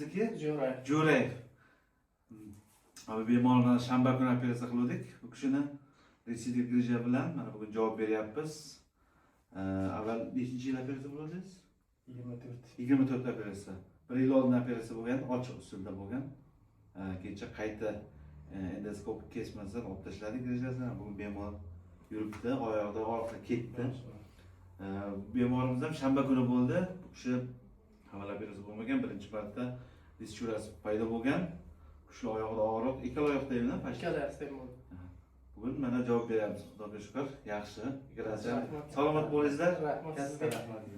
sizniki? Jo'rayev. Jo'rayev. Abi bemorni shanba kuni operatsiya qildik. Bu kishini residiv grija bilan mana bugun javob beryapmiz. Avval nechinchi yil operatsiya bo'ldingiz? 24. 24 operatsiya. 1 yil oldin operatsiya bo'lgan, ochiq usulda bo'lgan. Kecha qayta endoskopik kesmasdan olib tashladik grijasini. Bugun bemor yuribdi, oyog'ida orqa ketdi. Bemorimiz ham shanba kuni bo'ldi. Bu kishi avval operatsiya bo'lmagan, birinchi marta dischurasi paydo bo'lgan. Shu oyog'ida og'riq, ikkala oyoqdaymi? Ikkalasi ham bo'ldi. Bugun mana javob beryapmiz. Xudoga shukr, yaxshi. Ikkalasi salomat bo'lingizlar. Rahmat sizga.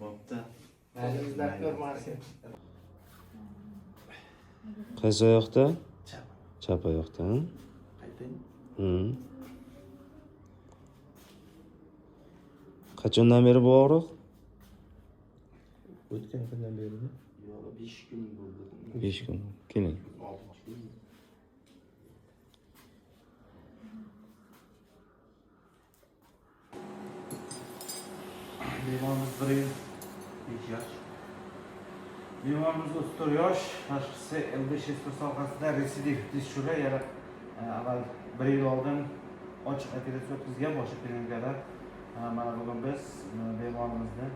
Bo'pti. O'zingizlar ko'rmasin. Qaysi oyoqda? Chap. Chap oyoqda. Qaytaymi? Qachondan beri bu og'riq? O'tgan kundan berimi? Yo'q, 5 kun bo'ldi. 5 kun. Keling. 6 kun. Bemorimiz 1 yil 5 yosh. Bemorimiz 34 yosh, tashxisi LB6 sohasida residiv dischura, yana avval 1 yil oldin ochiq operatsiya o'tkazgan boshqa klinikada. Mana bugun biz bemorimizni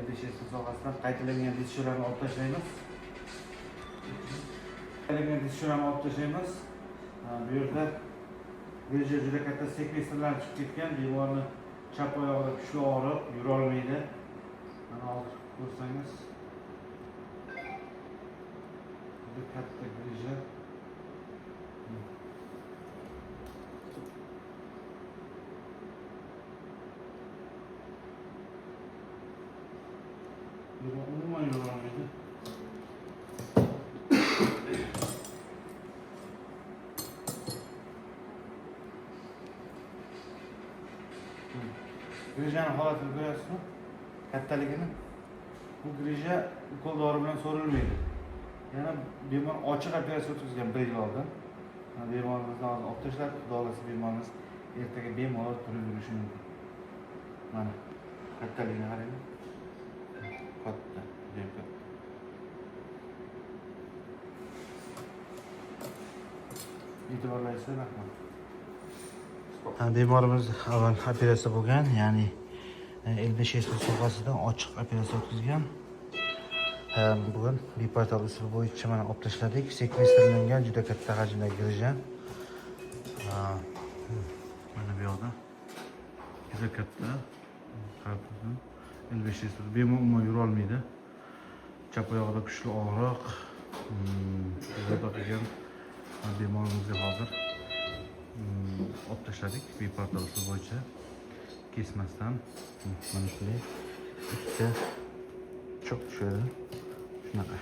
LB6 sohasidan qaytalangan dischurani olib tashlaymiz. Qaytalangan dischurani olib tashlaymiz. Bu yerda grija juda katta sekvestrlar chiqib ketgan, bemorni chap oyog'ida kuchli og'riq, yura olmaydi. Mana hozir ko'rsangiz, juda katta grija. Umuman yura olmaydi. Grijani holatini ko'ryapsizmi? Kattaligini. Bu grija ukol dori bilan so'rilmaydi. Yana bemor ochiq operatsiya o'tkazgan 1 yil oldin. Bemorimizni hozir olib tashlab, xudo xolasa bemorimiz ertaga bemalol turib yurishi mumkin. Mana kattaligini qarang. Katta, juda katta. E'tiborlaringizga rahmat. Bemorimiz avval operatsiya bo'lgan, ya'ni LB6 sohasidan ochiq operatsiya o'tkazgan. Bugun bipartal usul bo'yicha mana olib tashladik. Sekvestrlangan juda katta hajmdagi grija. Mana bu yoqda juda katta. LB6 bemor umuman yura olmaydi. Chap oyog'ida kuchli og'riq. Juda topgan bemorimizga hozir olib tashladik bipartal usul bo'yicha kesmasdan. Mana shunday ikkita cho'q tushadi. Shunaqa.